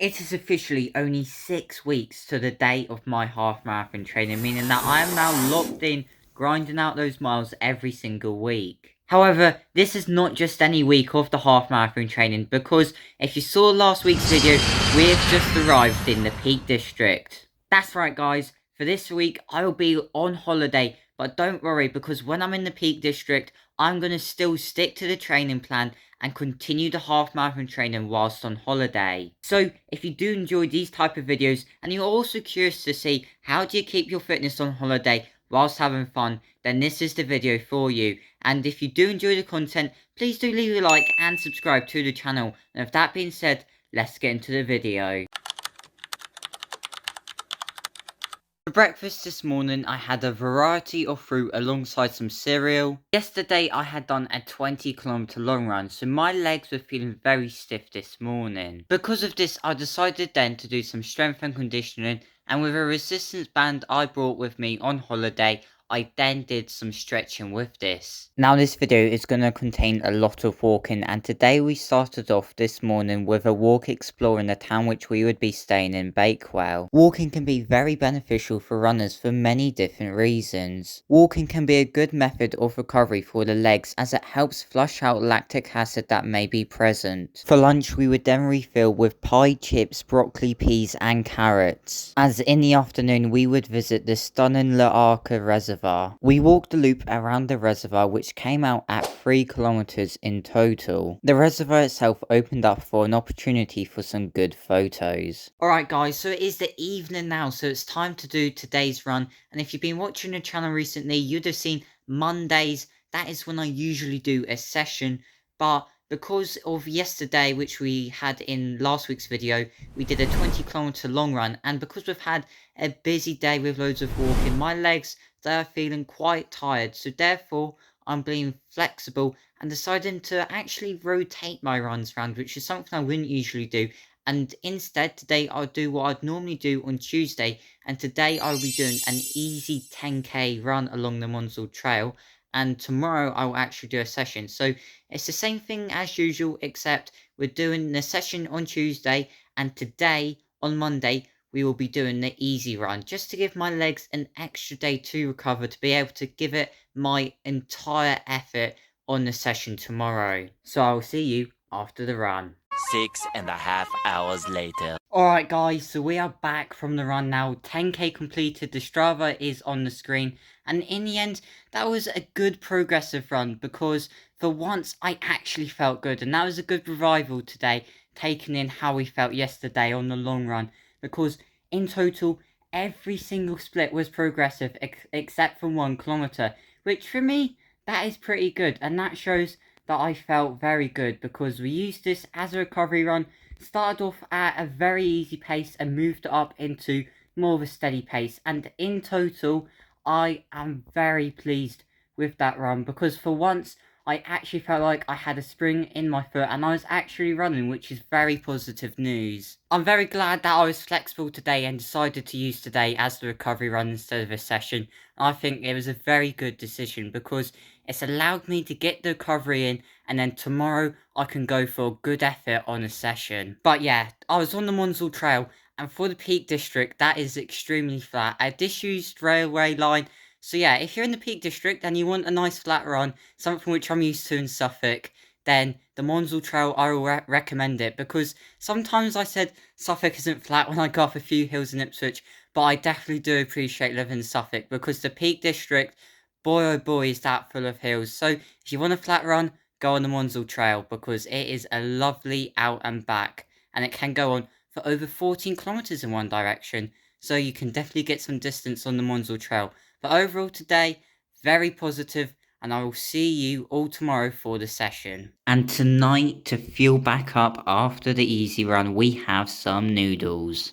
It is officially only 6 weeks to the day of my half marathon training, meaning that I am now locked in, grinding out those miles every single week. However, this is not just any week of the half marathon training, because if you saw last week's video, we have just arrived in the Peak District. That's right guys, for this week I will be on holiday, but don't worry, because when I'm in the Peak District, I'm going to still stick to the training plan and continue the half marathon training whilst on holiday. So if you do enjoy these type of videos and you're also curious to see how do you keep your fitness on holiday whilst having fun, then this is the video for you. And if you do enjoy the content, please do leave a like and subscribe to the channel. And with that being said, let's get into the video. For breakfast this morning, I had a variety of fruit alongside some cereal. Yesterday, I had done a 20km long run, so my legs were feeling very stiff this morning. Because of this, I decided then to do some strength and conditioning, and with a resistance band I brought with me on holiday, I then did some stretching with this. Now this video is going to contain a lot of walking, and today we started off this morning with a walk exploring the town which we would be staying in, Bakewell. Walking can be very beneficial for runners for many different reasons. Walking can be a good method of recovery for the legs as it helps flush out lactic acid that may be present. For lunch we would then refill with pie, chips, broccoli, peas and carrots. As in the afternoon we would visit the stunning La Arca Reservoir. We walked the loop around the reservoir which came out at 3 kilometers in total. The reservoir itself opened up for an opportunity for some good photos. Alright guys, so it is the evening now, so it's time to do today's run. And if you've been watching the channel recently, you'd have seen Mondays, that is when I usually do a session. But because of yesterday, which we had in last week's video, we did a 20km long run. And because we've had a busy day with loads of walking, my legs, they're feeling quite tired. So therefore, I'm being flexible and deciding to actually rotate my runs around, which is something I wouldn't usually do. And instead, today I'll do what I'd normally do on Tuesday. And today I'll be doing an easy 10k run along the Monzell Trail. And tomorrow I will actually do a session. So it's the same thing as usual, except we're doing the session on Tuesday. And today, on Monday, we will be doing the easy run. Just to give my legs an extra day to recover, to be able to give it my entire effort on the session tomorrow. So I'll see you after the run. 6.5 hours later. Alright guys, so we are back from the run now. 10k completed, the Strava is on the screen. And in the end, that was a good progressive run because for once I actually felt good. And that was a good revival today, taking in how we felt yesterday on the long run. Because in total, every single split was progressive except for 1 kilometer. Which for me, that is pretty good. And that shows that I felt very good because we used this as a recovery run. Started off at a very easy pace and moved up into more of a steady pace. And in total, I am very pleased with that run because for once, I actually felt like I had a spring in my foot and I was actually running, which is very positive news. I'm very glad that I was flexible today and decided to use today as the recovery run instead of a session. I think it was a very good decision because it's allowed me to get the recovery in, and then tomorrow I can go for a good effort on a session. But yeah, I was on the Monzell Trail, and for the Peak District, that is extremely flat. A disused railway line. So yeah, if you're in the Peak District and you want a nice flat run, something which I'm used to in Suffolk, then the Monzell Trail, I will recommend it. Because sometimes I said Suffolk isn't flat when I go up a few hills in Ipswich, but I definitely do appreciate living in Suffolk because the Peak District, boy oh boy is that full of hills. So if you want a flat run, go on the Monzell Trail because it is a lovely out and back. And it can go on for over 14 kilometers in one direction. So you can definitely get some distance on the Monzell Trail. But overall today, very positive, and I will see you all tomorrow for the session. And tonight, to fuel back up after the easy run, we have some noodles.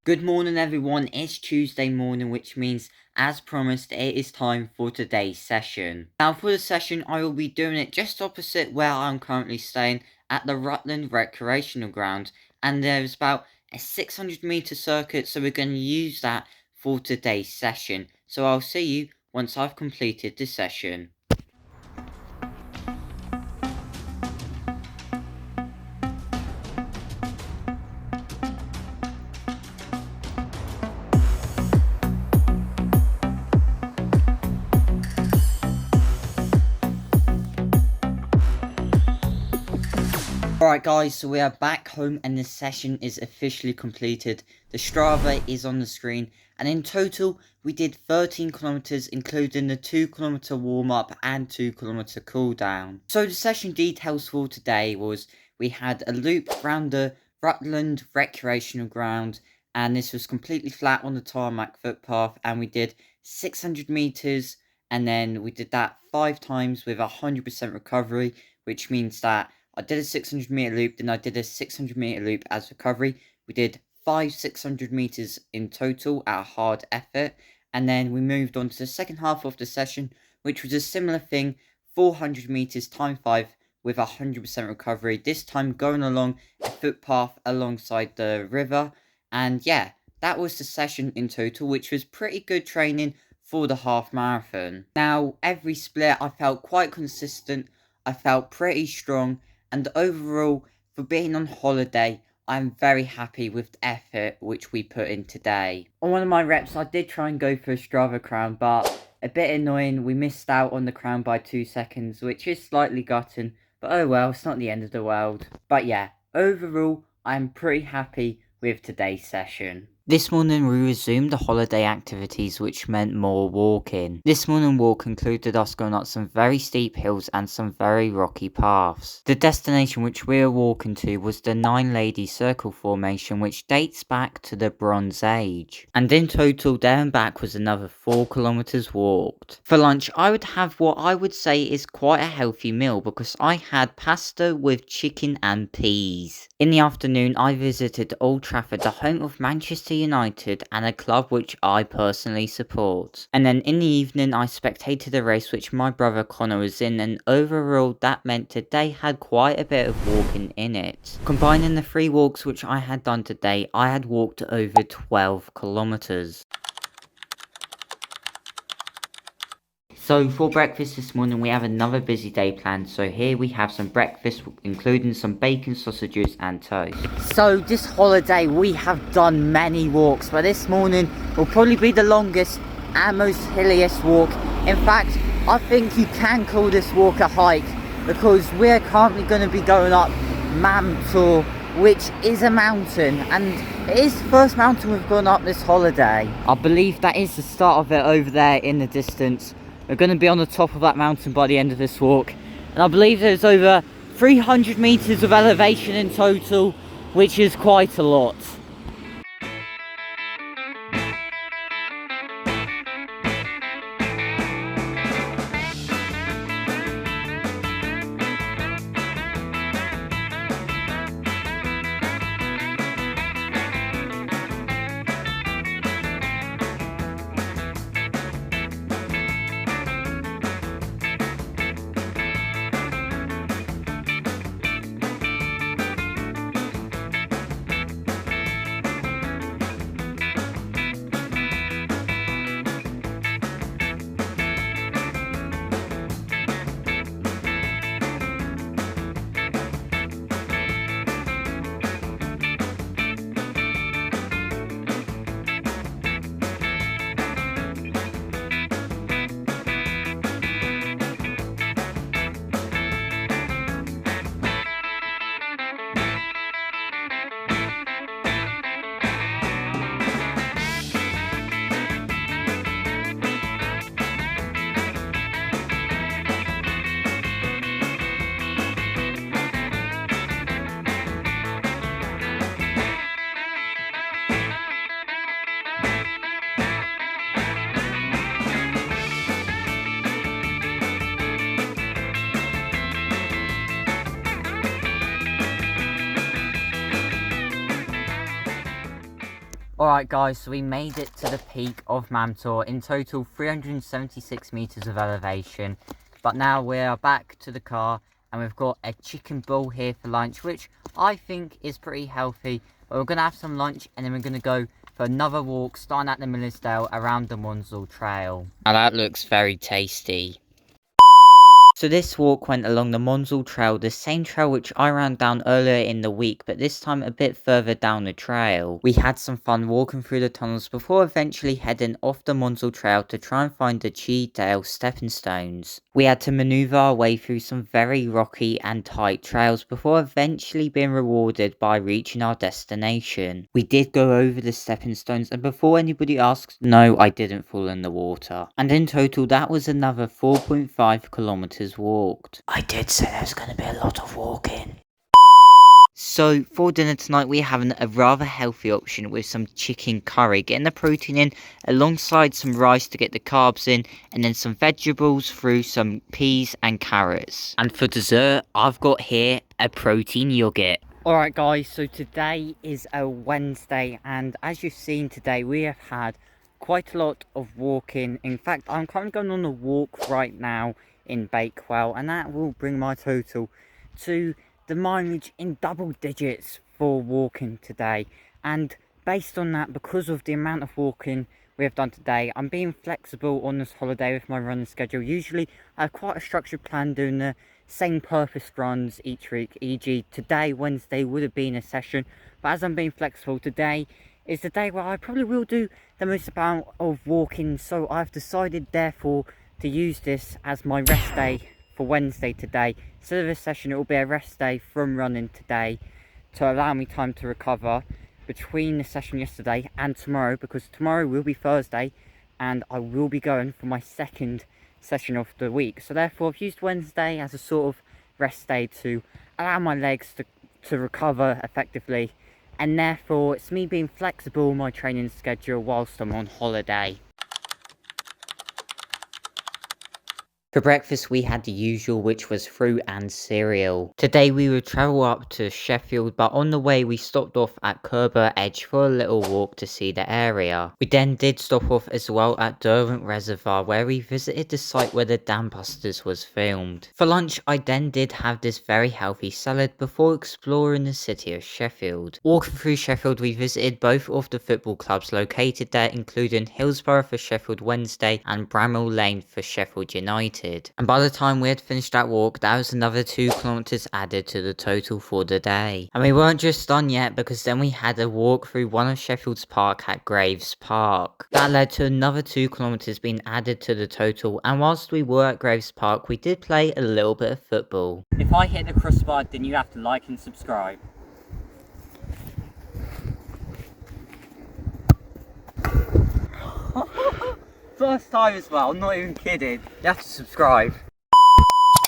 Good morning everyone, it's Tuesday morning, which means, as promised, it is time for today's session. Now for the session, I will be doing it just opposite where I'm currently staying, at the Rutland Recreational Ground, and there's about a 600 meter circuit, so we're going to use that for today's session. So I'll see you once I've completed the session. Alright guys, so we are back home and this session is officially completed. The Strava is on the screen and in total we did 13 kilometers including the 2 kilometer warm up and 2 kilometer cool down. So the session details for today was we had a loop around the Rutland recreational ground and this was completely flat on the tarmac footpath and we did 600 meters and then we did that 5 times with 100% recovery, which means that I did a 600 meter loop, then I did a 600 meter loop as recovery. We did 5 600 meters in total at a hard effort, and then we moved on to the second half of the session, which was a similar thing, 400 meters time 5 with 100% recovery, this time going along a footpath alongside the river. And yeah, that was the session in total, which was pretty good training for the half marathon. Now, every split I felt quite consistent, I felt pretty strong, and overall, for being on holiday, I'm very happy with the effort which we put in today. On one of my reps, I did try and go for a Strava crown, but a bit annoying, we missed out on the crown by 2 seconds, which is slightly gutting, but oh well, it's not the end of the world. But yeah, overall, I'm pretty happy with today's session. This morning we resumed the holiday activities, which meant more walking. This morning walk included us going up some very steep hills and some very rocky paths. The destination which we were walking to was the Nine Ladies Circle formation, which dates back to the Bronze Age. And in total there and back was another 4 kilometers walked. For lunch I would have what I would say is quite a healthy meal because I had pasta with chicken and peas. In the afternoon I visited Old Trafford, the home of Manchester United and a club which I personally support. And then in the evening I spectated a race which my brother Connor was in, and overall that meant today had quite a bit of walking in it. Combining the 3 walks which I had done today, I had walked over 12 kilometers. So for breakfast this morning we have another busy day planned, so here we have some breakfast including some bacon, sausages and toast. So this holiday we have done many walks, but this morning will probably be the longest and most hilliest walk. In fact, I think you can call this walk a hike because we're currently going to be going up Mam Tor, which is a mountain, and it is the first mountain we've gone up this holiday. I believe that is the start of it over there in the distance. We're going to be on the top of that mountain by the end of this walk, and I believe there's over 300 meters of elevation in total, which is quite a lot. Alright guys, so we made it to the peak of Mam Tor, in total 376 meters of elevation. But now we are back to the car and we've got a chicken bowl here for lunch, which I think is pretty healthy. But we're going to have some lunch and then we're going to go for another walk starting at the Millersdale around the Monsall Trail. Now that looks very tasty. So this walk went along the Monzel Trail, the same trail which I ran down earlier in the week, but this time a bit further down the trail. We had some fun walking through the tunnels before eventually heading off the Monzel Trail to try and find the Cheedale stepping stones. We had to maneuver our way through some very rocky and tight trails before eventually being rewarded by reaching our destination. We did go over the stepping stones, and before anybody asks, no, I didn't fall in the water. And in total that was another 4.5 kilometers walked. I did say there's going to be a lot of walking. So for dinner tonight we're having a rather healthy option with some chicken curry, getting the protein in alongside some rice to get the carbs in, and then some vegetables through some peas and carrots. And for dessert I've got here a protein yogurt. Alright guys, so today is a Wednesday, and as you've seen today we have had quite a lot of walking. In fact, I'm currently going on a walk right now in Bakewell, and that will bring my total to the mileage in double digits for walking today. And based on that, because of the amount of walking we have done today, I'm being flexible on this holiday with my running schedule. Usually I have quite a structured plan, doing the same purpose runs each week, e.g. today, Wednesday, would have been a session, but as I'm being flexible, today is the day where I probably will do the most amount of walking, so I've decided therefore to use this as my rest day for Wednesday today. Instead of a session, it will be a rest day from running today to allow me time to recover between the session yesterday and tomorrow, because tomorrow will be Thursday and I will be going for my second session of the week. So therefore I've used Wednesday as a sort of rest day to allow my legs to recover effectively, and therefore it's me being flexible in my training schedule whilst I'm on holiday. For breakfast we had the usual, which was fruit and cereal. Today we would travel up to Sheffield, but on the way we stopped off at Kerber Edge for a little walk to see the area. We then did stop off as well at Derwent Reservoir, where we visited the site where the Dam Busters was filmed. For lunch I then did have this very healthy salad before exploring the city of Sheffield. Walking through Sheffield we visited both of the football clubs located there, including Hillsborough for Sheffield Wednesday and Bramall Lane for Sheffield United. And by the time we had finished that walk, that was another 2 kilometers added to the total for the day. And we weren't just done yet, because then we had a walk through one of Sheffield's park at Graves Park. That led to another 2 kilometers being added to the total, and whilst we were at Graves Park we did play a little bit of football. If I hit the crossbar, then you have to like and subscribe. First time as well, I'm not even kidding. You have to subscribe.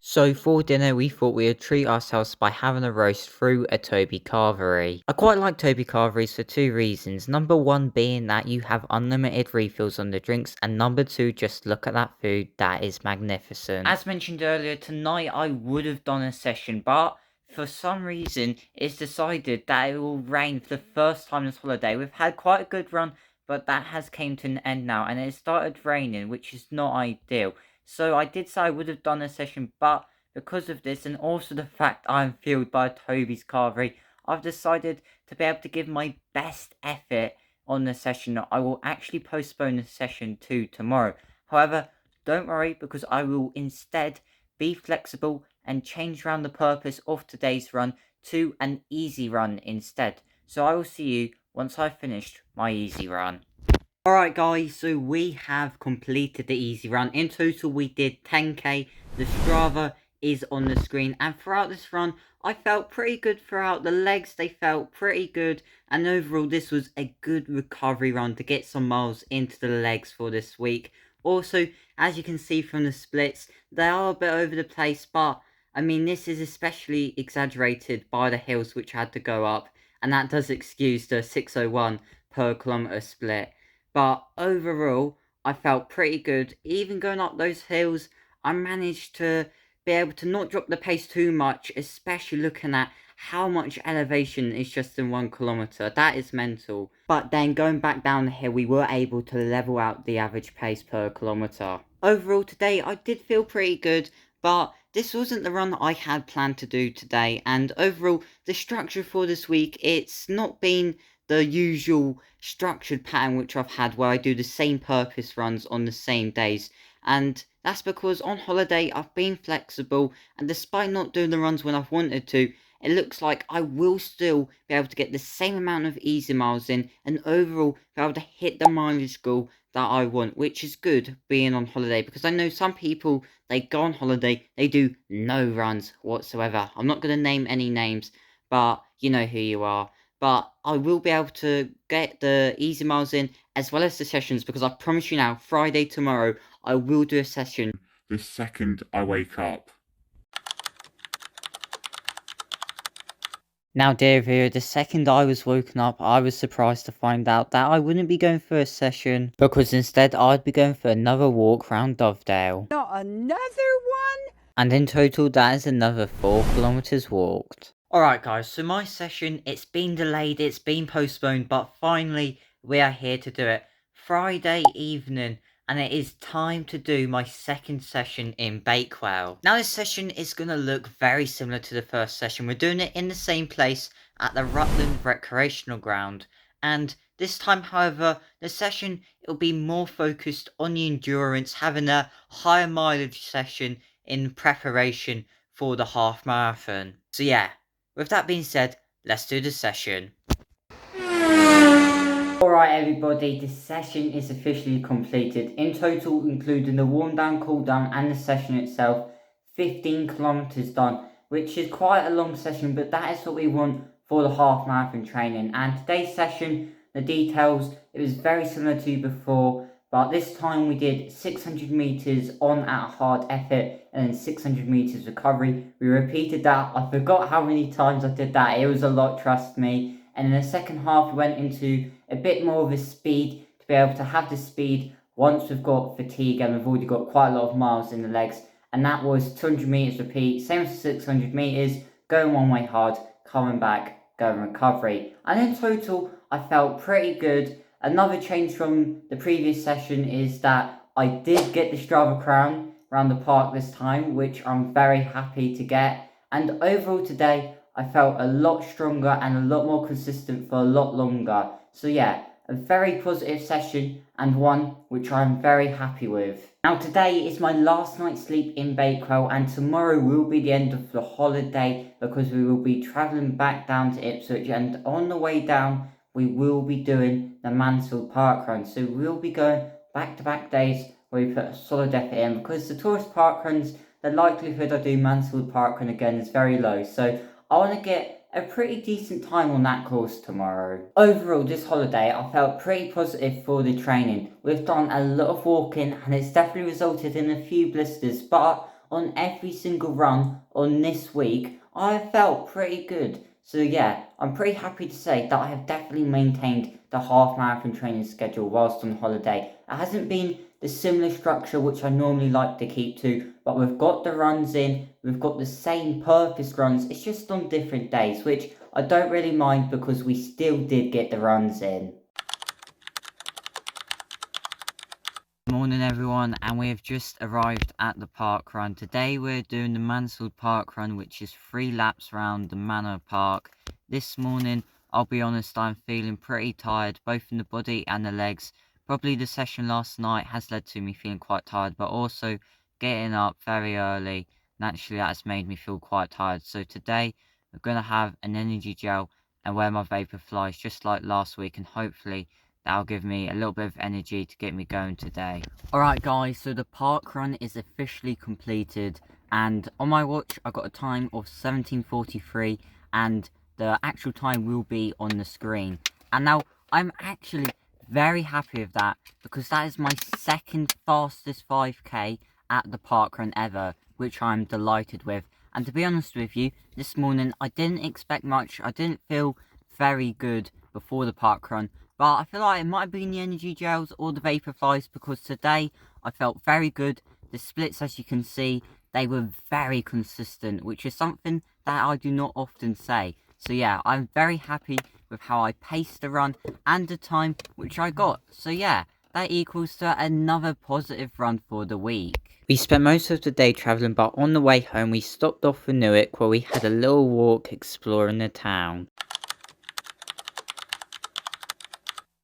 So for dinner we thought we would treat ourselves by having a roast through a Toby Carvery. I quite like Toby Carveries for 2 reasons. Number 1 being that you have unlimited refills on the drinks, and number 2, just look at that food, that is magnificent. As mentioned earlier, tonight I would have done a session, but for some reason it's decided that it will rain for the first time this holiday. We've had quite a good run, but that has came to an end now, and it started raining, which is not ideal. So I did say I would have done a session, but because of this, and also the fact I'm fueled by Toby's Carvery, I've decided to be able to give my best effort on the session. I will actually postpone the session to tomorrow. However, don't worry, because I will instead be flexible and change around the purpose of today's run to an easy run instead. So I will see you once I've finished my easy run. Alright guys, so we have completed the easy run. In total we did 10k. The Strava is on the screen, and throughout this run I felt pretty good throughout. The legs, they felt pretty good, and overall this was a good recovery run to get some miles into the legs for this week. Also, as you can see from the splits, they are a bit over the place, but I mean this is especially exaggerated by the hills which had to go up, and that does excuse the 6:01 per kilometer split. But overall I felt pretty good. Even going up those hills, I managed to be able to not drop the pace too much, especially looking at how much elevation is just in 1 kilometer. That is mental. But then going back down the hill, we were able to level out the average pace per kilometer. Overall today I did feel pretty good, but this wasn't the run that I had planned to do today, and overall the structure for this week, it's not been the usual structured pattern which I've had where I do the same purpose runs on the same days. And that's because on holiday I've been flexible, and despite not doing the runs when I've wanted to, it looks like I will still be able to get the same amount of easy miles in and overall be able to hit the mileage goal that I want, which is good being on holiday, because I know some people, they go on holiday, they do no runs whatsoever. I'm not going to name any names, but you know who you are. But I will be able to get the easy miles in as well as the sessions, because I promise you now, Friday tomorrow, I will do a session the second I wake up. Now, dear viewer, the second I was woken up, I was surprised to find out that I wouldn't be going for a session, because instead I'd be going for another walk round Dovedale. Not another one? And in total, that is another 4 kilometers walked. Alright guys, so my session, it's been delayed, it's been postponed, but finally we are here to do it. Friday evening, and it is time to do my second session in Bakewell. Now this session is going to look very similar to the first session. We're doing it in the same place at the Rutland Recreational Ground. And this time, however, the session, it'll be more focused on the endurance, having a higher mileage session in preparation for the half marathon. So yeah, with that being said, let's do the session. Alright everybody, the session is officially completed. In total, including the warm down, cool down and the session itself, 15 kilometers done, which is quite a long session, but that is what we want for the half marathon training. And today's session, the details, it was very similar to before, but this time we did 600 meters on at a hard effort and then 600 meters recovery. We repeated that. I forgot how many times I did that. It was a lot, trust me. And in the second half, we went into a bit more of a speed to be able to have the speed once we've got fatigue and we've already got quite a lot of miles in the legs. And that was 200 meters repeat, same as 600 meters, going one way hard, coming back, going recovery. And in total, I felt pretty good. Another change from the previous session is that I did get the Strava crown around the park this time, which I'm very happy to get. And overall today, I felt a lot stronger and a lot more consistent for a lot longer. So yeah, a very positive session and one which I'm very happy with. Now today is my last night's sleep in Bakewell, and tomorrow will be the end of the holiday because we will be travelling back down to Ipswich, and on the way down we will be doing the Mansfield Park Run. So we'll be going back-to-back days where we put a solid effort in, because the tourist park runs, the likelihood I do Mansfield Park Run again is very low. So I want to get a pretty decent time on that course tomorrow. Overall, this holiday, I felt pretty positive for the training. We've done a lot of walking and it's definitely resulted in a few blisters, but on every single run on this week, I felt pretty good. So yeah, I'm pretty happy to say that I have definitely maintained the half marathon training schedule whilst on holiday. It hasn't been the similar structure which I normally like to keep to, but we've got the runs in, we've got the same purpose runs, it's just on different days, which I don't really mind because we still did get the runs in. Morning everyone, and we have just arrived at the park run. Today we're doing the Mansfield Park Run, which is 3 laps around the Manor Park. This morning, I'll be honest, I'm feeling pretty tired, both in the body and the legs. Probably the session last night has led to me feeling quite tired, but also getting up very early, naturally that has made me feel quite tired. So today, I'm going to have an energy gel and wear my Vaporflies just like last week, and hopefully that'll give me a little bit of energy to get me going today. Alright guys, so the park run is officially completed, and on my watch I got a time of 17:43, and the actual time will be on the screen. And now I'm actually very happy with that, because that is my second fastest 5k at the park run ever, which I'm delighted with. And to be honest with you, this morning I didn't expect much. I didn't feel very good before the park run, but I feel like it might have been the energy gels or the Vaporflies, because today I felt very good. The splits, as you can see, they were very consistent, which is something that I do not often say. So yeah, I'm very happy with how I paced the run and the time which I got. So yeah, that equals to another positive run for the week. We spent most of the day travelling, but on the way home we stopped off for Newark, where we had a little walk exploring the town.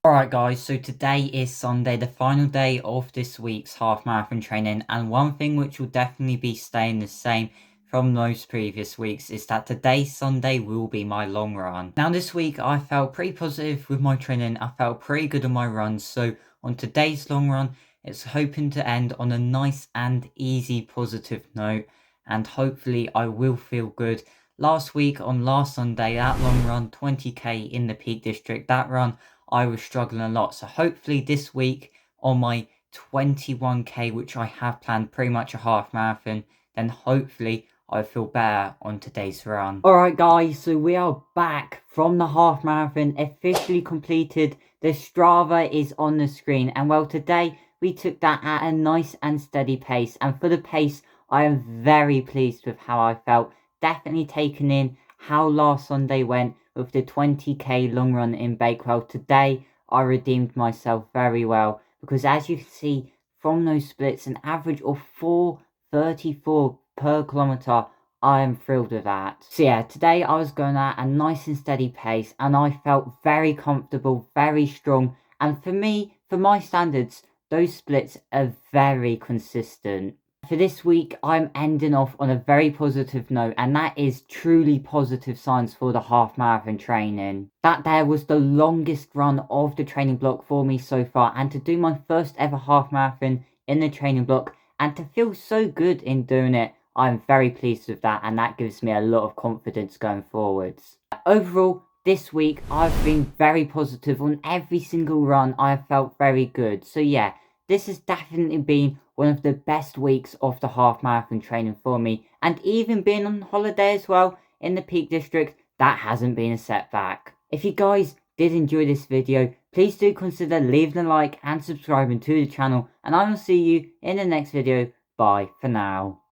Alright guys, so today is Sunday, the final day of this week's half marathon training, and one thing which will definitely be staying the same from most previous weeks is that today, Sunday, will be my long run. Now this week I felt pretty positive with my training, I felt pretty good on my runs, so on today's long run, it's hoping to end on a nice and easy positive note, and hopefully I will feel good. Last week on last Sunday, that long run, 20k in the Peak District, that run, I was struggling a lot. So hopefully this week on my 21k, which I have planned pretty much a half marathon, then hopefully I feel better on today's run. Alright guys, so we are back from the half marathon, officially completed. The Strava is on the screen, and well, today we took that at a nice and steady pace, and for the pace I am very pleased with how I felt. Definitely taken in how last Sunday went with the 20k long run in Bakewell. Today I redeemed myself very well, because as you can see from those splits, an average of 4:34 per kilometer, I am thrilled with that. So yeah, today I was going at a nice and steady pace, and I felt very comfortable, very strong, and for me, for my standards, those splits are very consistent. For this week, I'm ending off on a very positive note, and that is truly positive signs for the half marathon training. That there was the longest run of the training block for me so far, and to do my first ever half marathon in the training block, and to feel so good in doing it, I'm very pleased with that, and that gives me a lot of confidence going forwards. Overall, this week, I've been very positive on every single run. I have felt very good. So yeah, this has definitely been one of the best weeks of the half marathon training for me. And even being on holiday as well in the Peak District, that hasn't been a setback. If you guys did enjoy this video, please do consider leaving a like and subscribing to the channel. And I will see you in the next video. Bye for now.